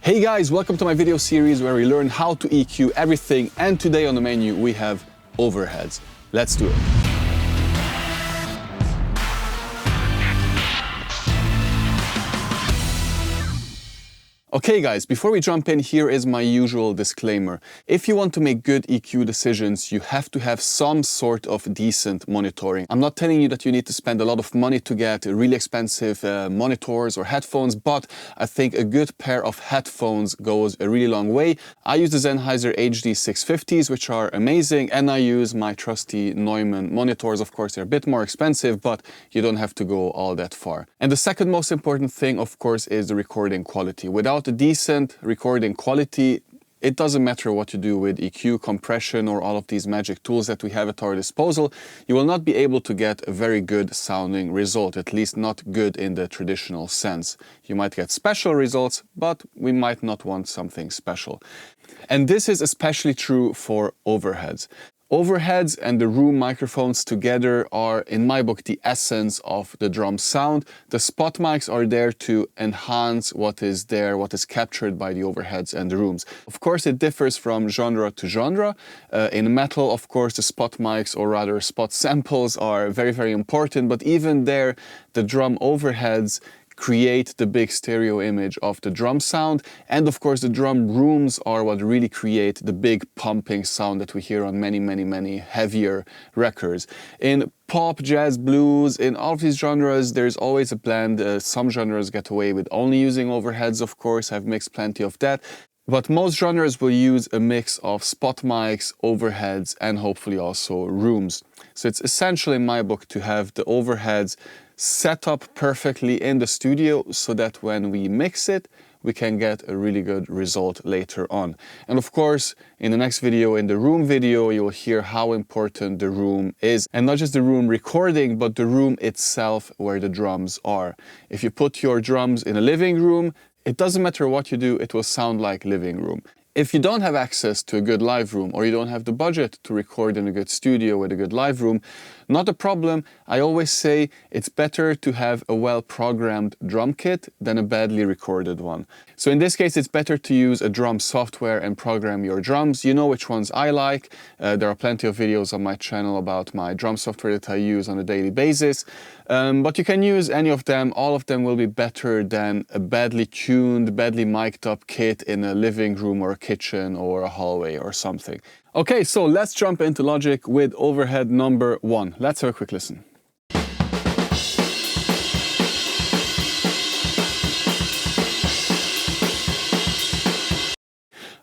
Hey guys, welcome to my video series where we learn how to EQ everything, and today on the menu we have overheads. Let's do it. Okay guys, before we jump in, here is my usual disclaimer. If you want to make good EQ decisions, you have to have some sort of decent monitoring. I'm not telling you that you need to spend a lot of money to get really expensive monitors or headphones, but I think a good pair of headphones goes a really long way. I use the Sennheiser HD 650s, which are amazing, and I use my trusty Neumann monitors. Of course, they're a bit more expensive, but you don't have to go all that far. And the second most important thing, of course, is the recording quality. Without a decent recording quality, it doesn't matter what you do with EQ, compression, or all of these magic tools that we have at our disposal, you will not be able to get a very good sounding result, at least not good in the traditional sense. You might get special results, but we might not want something special. And this is especially true for overheads. Overheads and the room microphones together are, in my book, the essence of the drum sound. The spot mics are there to enhance what is there, what is captured by the overheads and the rooms. Of course, it differs from genre to genre. In metal, of course, the spot mics, or rather spot samples, are very, very important. But even there, the drum overheads create the big stereo image of the drum sound, and of course the drum rooms are what really create the big pumping sound that we hear on many heavier records. In pop, jazz, blues, in all of these genres, there's always a blend. Some genres get away with only using overheads, of course. I've mixed plenty of that. But most genres will use a mix of spot mics, overheads, and hopefully also rooms. So it's essential in my book to have the overheads set up perfectly in the studio so that when we mix it, we can get a really good result later on. And of course, in the next video, in the room video, you'll hear how important the room is. And not just the room recording, but the room itself where the drums are. If you put your drums in a living room, it doesn't matter what you do, it will sound like living room. If you don't have access to a good live room, or you don't have the budget to record in a good studio with a good live room, not a problem. I always say it's better to have a well-programmed drum kit than a badly recorded one. So in this case, it's better to use a drum software and program your drums. You know which ones I like. There are plenty of videos on my channel about my drum software that I use on a daily basis. But you can use any of them. All of them will be better than a badly tuned, badly mic'd up kit in a living room or a kitchen or a hallway or something. Okay, so let's jump into Logic with overhead number 1. Let's have a quick listen.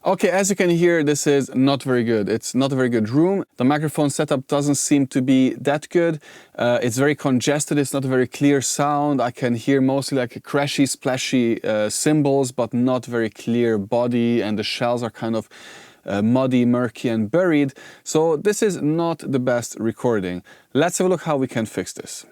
Okay, as you can hear, this is not very good. It's not a very good room. The microphone setup doesn't seem to be that good. It's very congested. It's not a very clear sound. I can hear mostly like a crashy, splashy cymbals, but not very clear body, and the shells are kind of muddy, murky, and buried. So this is not the best recording. Let's have a look how we can fix this.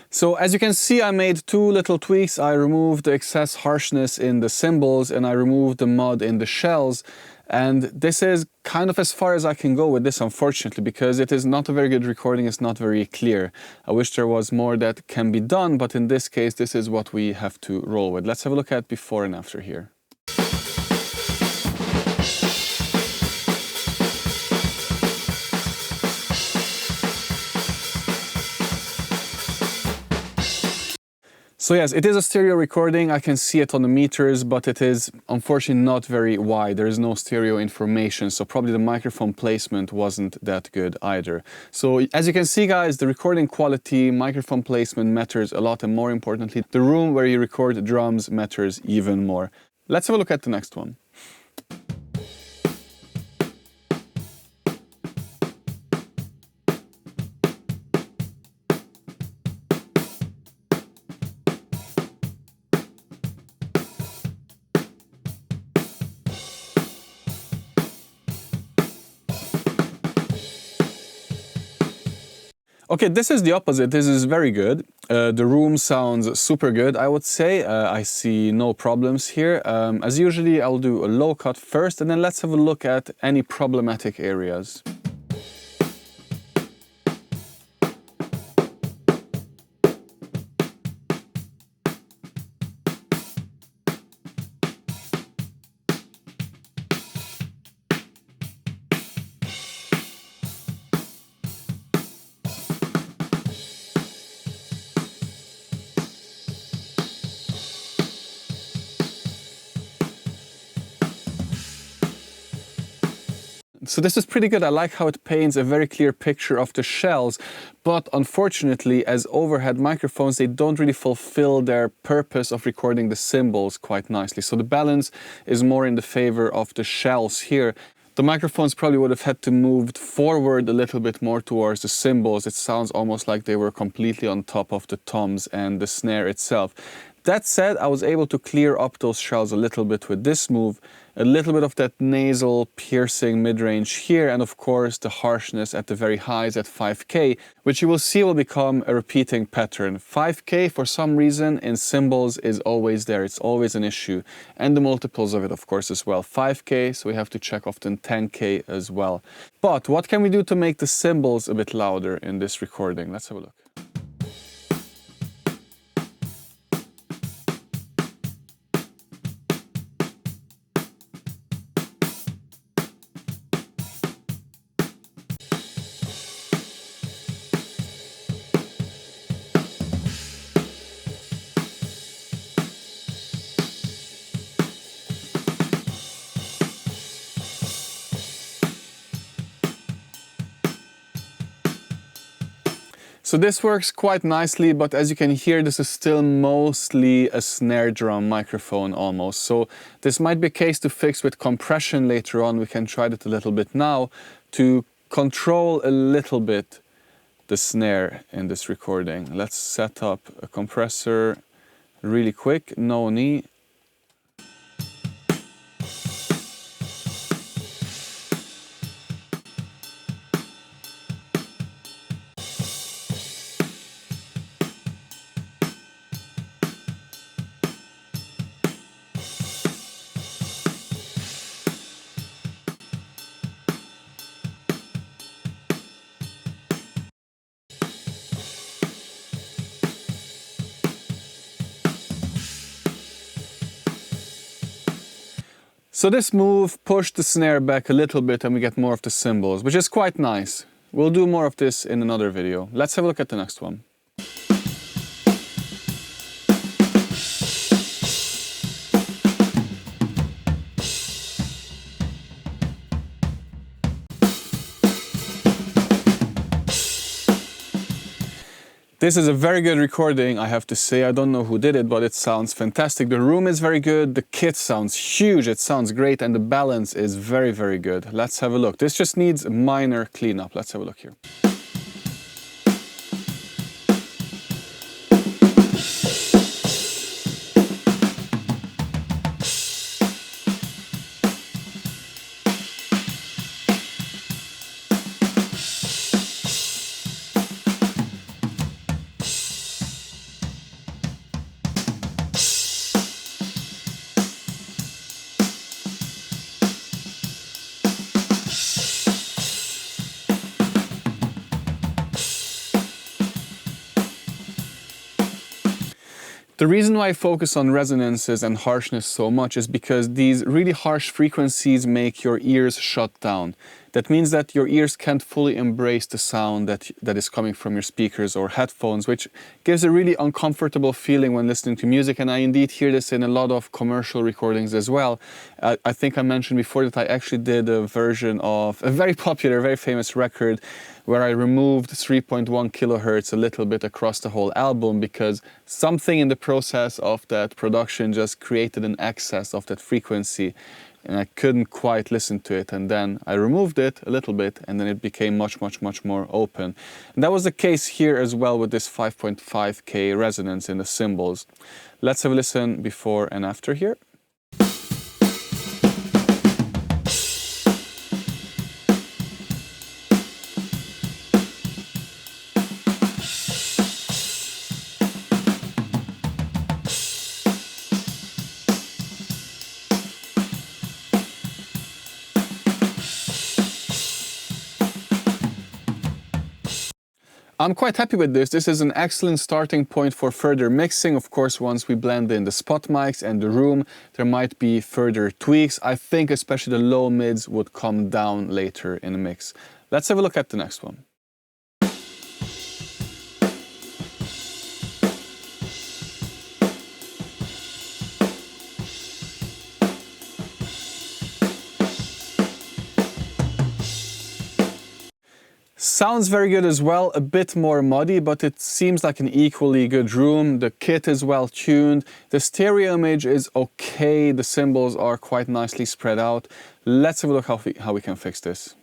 So as you can see, I made 2 little tweaks. I removed the excess harshness in the cymbals and I removed the mud in the shells. And this is kind of as far as I can go with this, unfortunately, because it is not a very good recording. It's not very clear. I wish there was more that can be done, but in this case, this is what we have to roll with. Let's have a look at before and after here. So yes, it is a stereo recording. I can see it on the meters, but it is unfortunately not very wide. There is no stereo information, so probably the microphone placement wasn't that good either. So as you can see, guys, the recording quality, microphone placement matters a lot, and more importantly, the room where you record drums matters even more. Let's have a look at the next one. Okay, this is the opposite. This is very good. The room sounds super good, I would say. I see no problems here. As usually, I'll do a low cut first, and then let's have a look at any problematic areas. So this is pretty good. I like how it paints a very clear picture of the shells, but unfortunately, as overhead microphones, they don't really fulfill their purpose of recording the cymbals quite nicely. So the balance is more in the favor of the shells here. The microphones probably would have had to move forward a little bit more towards the cymbals. It sounds almost like they were completely on top of the toms and the snare itself. That said, I was able to clear up those shells a little bit with this move, a little bit of that nasal piercing mid-range here, and of course the harshness at the very highs at 5K, which you will see will become a repeating pattern. 5K, for some reason, in cymbals is always there. It's always an issue. And the multiples of it, of course, as well. 5K, so we have to check often 10K as well. But what can we do to make the cymbals a bit louder in this recording? Let's have a look. So this works quite nicely, but as you can hear, this is still mostly a snare drum microphone almost. So this might be a case to fix with compression later on. We can try that a little bit now to control a little bit the snare in this recording. Let's set up a compressor really quick, no knee. So this move pushed the snare back a little bit and we get more of the cymbals, which is quite nice. We'll do more of this in another video. Let's have a look at the next one. This is a very good recording, I have to say. I don't know who did it, but it sounds fantastic. The room is very good, the kit sounds huge, it sounds great, and the balance is very, very good. Let's have a look. This just needs a minor cleanup. Let's have a look here. The reason why I focus on resonances and harshness so much is because these really harsh frequencies make your ears shut down. That means that your ears can't fully embrace the sound that is coming from your speakers or headphones, which gives a really uncomfortable feeling when listening to music. And I indeed hear this in a lot of commercial recordings as well. I think I mentioned before that I actually did a version of a very popular, very famous record where I removed 3.1 kilohertz a little bit across the whole album because something in the process of that production just created an excess of that frequency and I couldn't quite listen to it, and then I removed it a little bit and then it became much more open. And that was the case here as well with this 5.5K resonance in the cymbals. Let's have a listen before and after here. I'm quite happy with this. This is an excellent starting point for further mixing. Of course, once we blend in the spot mics and the room, there might be further tweaks. I think especially the low mids would come down later in the mix. Let's have a look at the next one. Sounds very good as well, a bit more muddy, but it seems like an equally good room. The kit is well tuned, the stereo image is okay, the cymbals are quite nicely spread out. Let's have a look how we can fix this.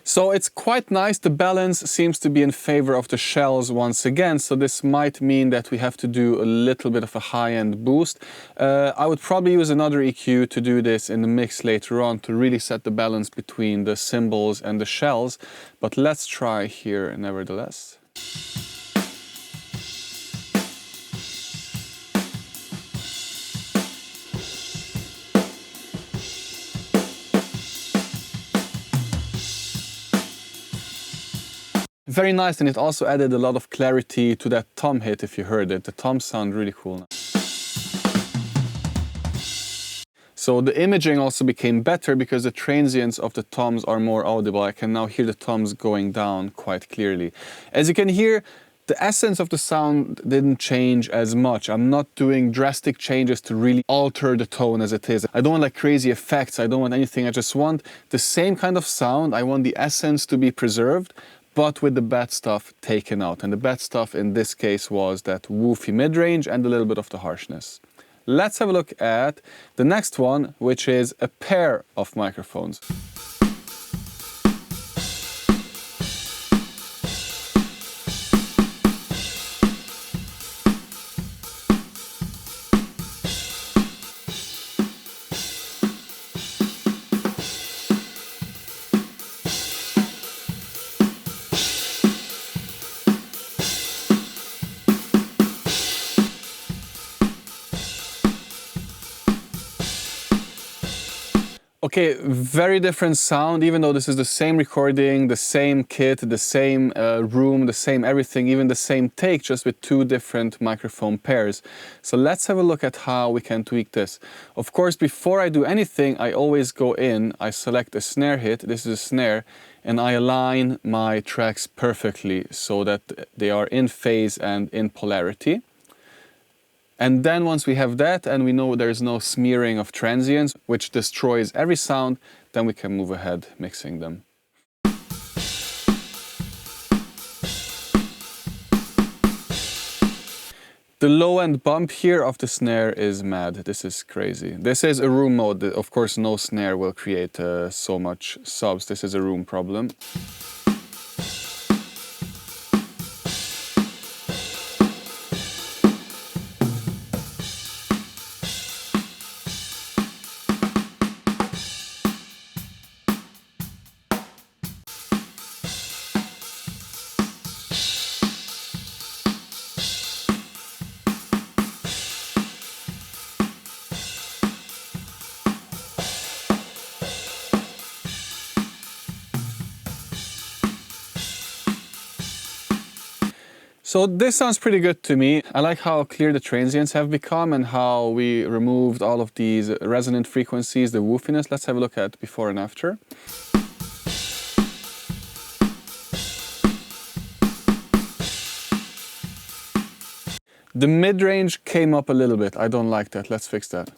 So it's quite nice, the balance seems to be in favor of the shells once again, so this might mean that we have to do a little bit of a high-end boost. I would probably use another EQ to do this in the mix later on to really set the balance between the cymbals and the shells, but let's try here nevertheless. Very nice, and it also added a lot of clarity to that tom hit if you heard it. The toms sound really cool now. So the imaging also became better because the transients of the toms are more audible. I can now hear the toms going down quite clearly. As you can hear, the essence of the sound didn't change as much. I'm not doing drastic changes to really alter the tone as it is. I don't want like crazy effects, I don't want anything. I just want the same kind of sound. I want the essence to be preserved, but with the bad stuff taken out. And the bad stuff in this case was that woofy mid-range and a little bit of the harshness. Let's have a look at the next one, which is a pair of microphones. Okay, very different sound, even though this is the same recording, the same kit, the same room, the same everything, even the same take, just with two different microphone pairs. So let's have a look at how we can tweak this. Of course, before I do anything, I always go in, I select a snare hit, this is a snare, and I align my tracks perfectly so that they are in phase and in polarity. And then once we have that and we know there's no smearing of transients, which destroys every sound, then we can move ahead mixing them. The low end bump here of the snare is mad. This is crazy. This is a room mode. Of course, no snare will create so much subs. This is a room problem. So this sounds pretty good to me. I like how clear the transients have become and how we removed all of these resonant frequencies, the woofiness. Let's have a look at before and after. The mid-range came up a little bit. I don't like that. Let's fix that.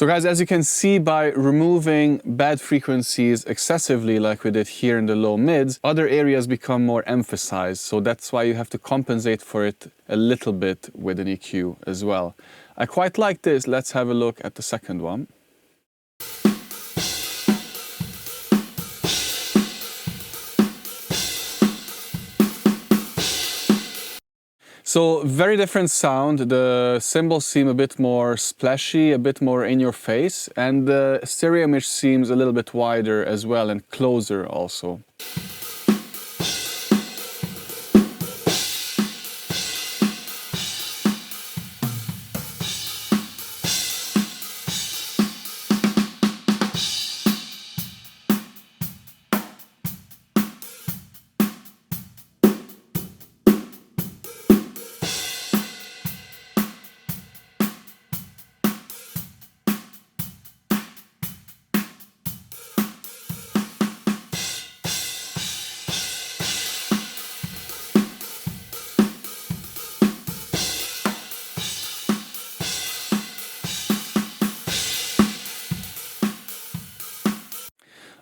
So guys, as you can see, by removing bad frequencies excessively like we did here in the low mids, other areas become more emphasized. So that's why you have to compensate for it a little bit with an EQ as well. I quite like this. Let's have a look at the second one. So very different sound. The cymbals seem a bit more splashy, a bit more in your face, and the stereo image seems a little bit wider as well and closer also.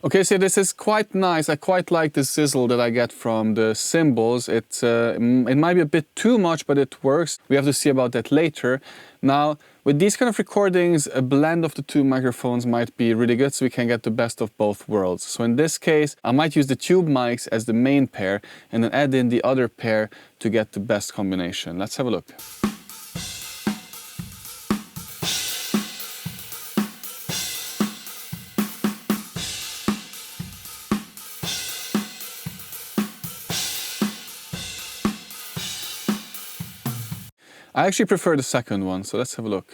Okay, so this is quite nice. I quite like the sizzle that I get from the cymbals. It might be a bit too much, but it works. We have to see about that later. Now, with these kind of recordings, a blend of the two microphones might be really good, so we can get the best of both worlds. So in this case, I might use the tube mics as the main pair and then add in the other pair to get the best combination. Let's have a look. I actually prefer the second one, so let's have a look.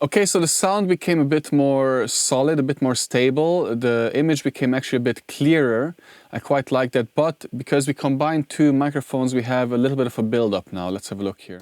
Okay, so the sound became a bit more solid, a bit more stable. The image became actually a bit clearer. I quite like that, but because we combined two microphones, we have a little bit of a build-up now. Let's have a look here.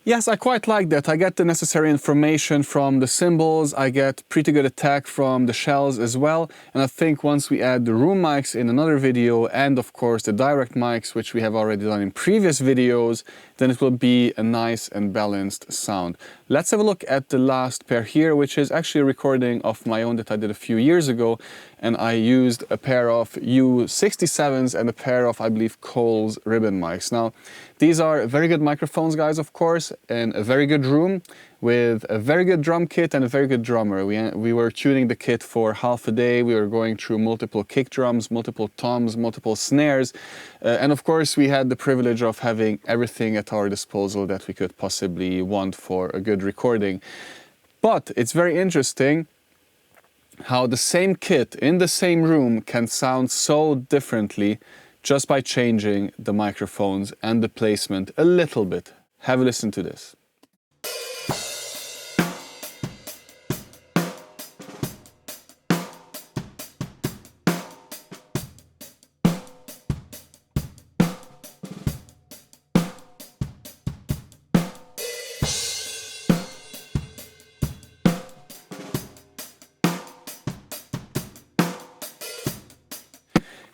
Yes, I quite like that. I get the necessary information from the cymbals, I get pretty good attack from the shells as well, and I think once we add the room mics in another video and of course the direct mics, which we have already done in previous videos, then it will be a nice and balanced sound. Let's have a look at the last pair here, which is actually a recording of my own that I did a few years ago, and I used a pair of U67s and a pair of, I believe, Cole's ribbon mics. Now, these are very good microphones, guys, of course, in a very good room with a very good drum kit and a very good drummer. We were tuning the kit for half a day. We were going through multiple kick drums, multiple toms, multiple snares. And of course, we had the privilege of having everything at our disposal that we could possibly want for a good recording. But it's very interesting how the same kit in the same room can sound so differently just by changing the microphones and the placement a little bit. Have a listen to this.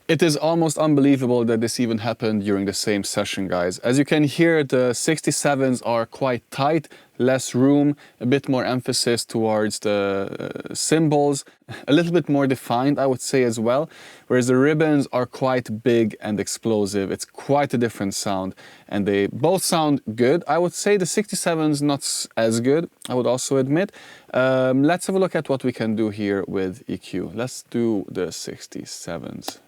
It is almost unbelievable that this even happened during the same session, guys. As you can hear, the 67s are quite tight, less room, a bit more emphasis towards the cymbals, a little bit more defined, I would say as well, whereas the ribbons are quite big and explosive. It's quite a different sound, and they both sound good. I would say the 67s not as good, I would also admit. Let's have a look at what we can do here with EQ. Let's do the 67s.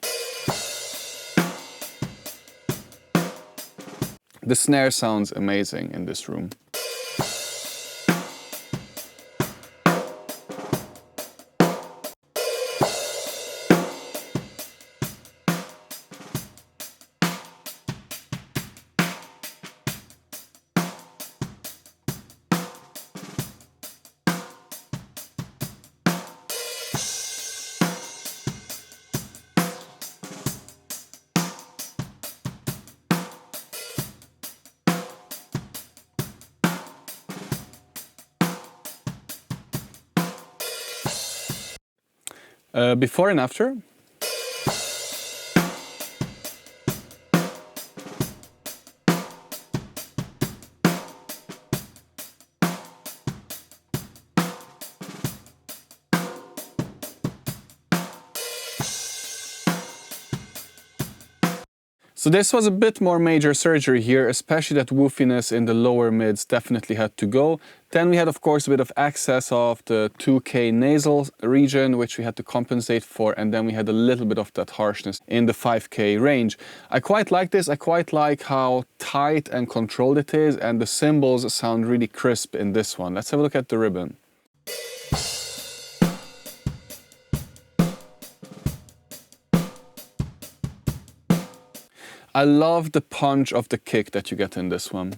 The snare sounds amazing in this room. Before and after. So this was a bit more major surgery here, especially that woofiness in the lower mids definitely had to go. Then we had, of course, a bit of excess of the 2K nasal region, which we had to compensate for, and then we had a little bit of that harshness in the 5K range. I quite like this. I quite like how tight and controlled it is, and the cymbals sound really crisp in this one. Let's have a look at the ribbon. I love the punch of the kick that you get in this one.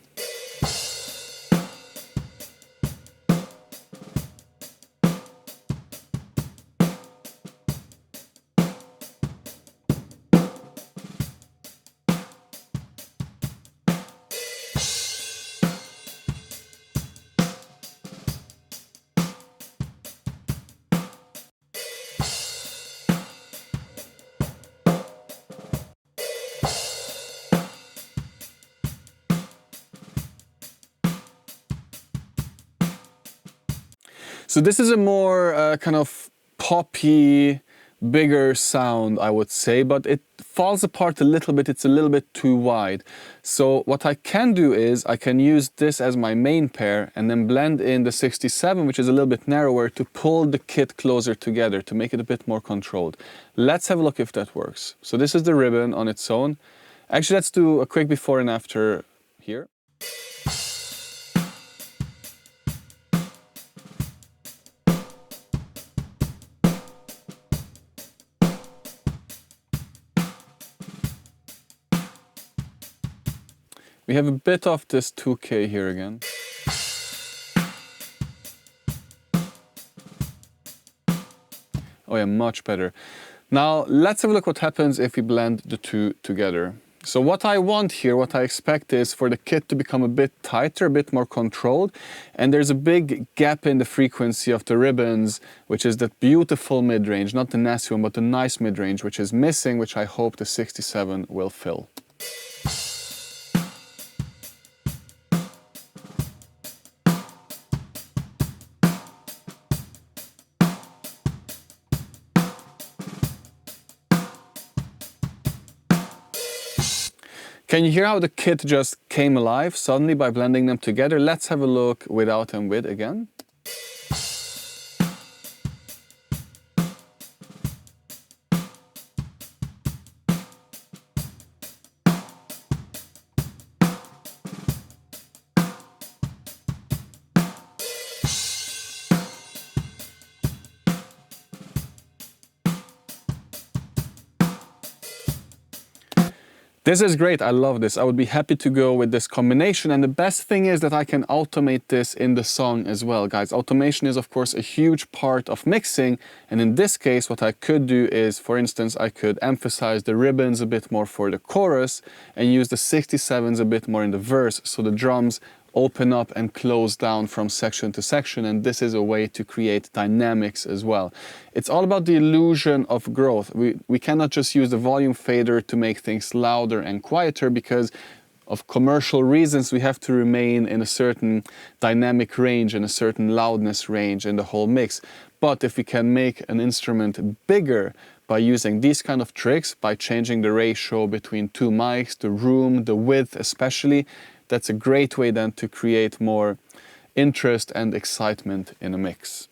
So this is a more kind of poppy, bigger sound, I would say, but it falls apart a little bit. It's a little bit too wide. So what I can do is I can use this as my main pair and then blend in the 67, which is a little bit narrower, to pull the kit closer together, to make it a bit more controlled. Let's have a look if that works. So this is the ribbon on its own. Actually, let's do a quick before and after here. We have a bit of this 2K here again. Oh yeah, much better. Now let's have a look what happens if we blend the two together. So what I want here, what I expect is for the kit to become a bit tighter, a bit more controlled, and there's a big gap in the frequency of the ribbons, which is that beautiful mid-range, not the nasty one, but the nice mid-range, which is missing, which I hope the 67 will fill. Can you hear how the kit just came alive suddenly by blending them together? Let's have a look without and with again. This is great, I love this. I would be happy to go with this combination, and the best thing is that I can automate this in the song as well, guys. Automation is of course a huge part of mixing, and in this case what I could do is, for instance, I could emphasize the ribbons a bit more for the chorus and use the 67s a bit more in the verse, so the drums open up and close down from section to section, and this is a way to create dynamics as well. It's all about the illusion of growth. We cannot just use the volume fader to make things louder and quieter, because of commercial reasons we have to remain in a certain dynamic range and a certain loudness range in the whole mix. But if we can make an instrument bigger by using these kind of tricks, by changing the ratio between two mics, the room, the width especially, that's a great way then to create more interest and excitement in a mix.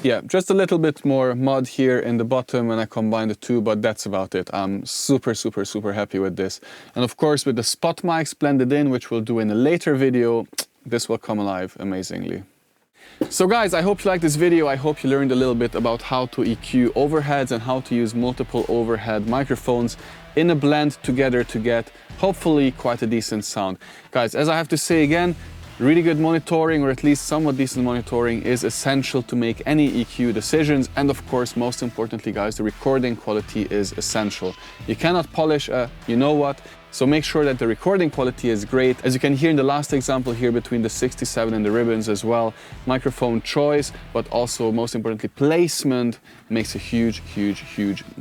Yeah, just a little bit more mud here in the bottom when I combine the two, but that's about it. I'm super happy with this. And of course, with the spot mics blended in, which we'll do in a later video, this will come alive amazingly. So guys, I hope you liked this video. I hope you learned a little bit about how to EQ overheads and how to use multiple overhead microphones in a blend together to get hopefully quite a decent sound. Guys, as I have to say again, really good monitoring, or at least somewhat decent monitoring, is essential to make any EQ decisions. And of course, most importantly, guys, the recording quality is essential. You cannot polish a you know what, so make sure that the recording quality is great. As you can hear in the last example here between the 67 and the ribbons as well, microphone choice, but also most importantly placement makes a huge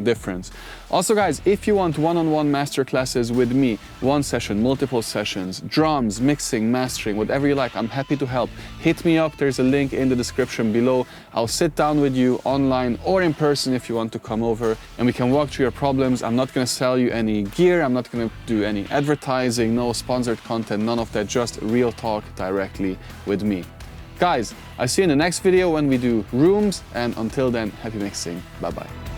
difference. Also guys, if you want one-on-one masterclasses with me, one session, multiple sessions, drums, mixing, mastering, whatever you like, I'm happy to help. Hit me up, there's a link in the description below. I'll sit down with you online or in person if you want to come over, and we can walk through your problems. I'm not gonna sell you any gear, I'm not gonna do any advertising, no sponsored content, none of that, just real talk directly with me. Guys, I'll see you in the next video when we do rooms, and until then, happy mixing. Bye bye.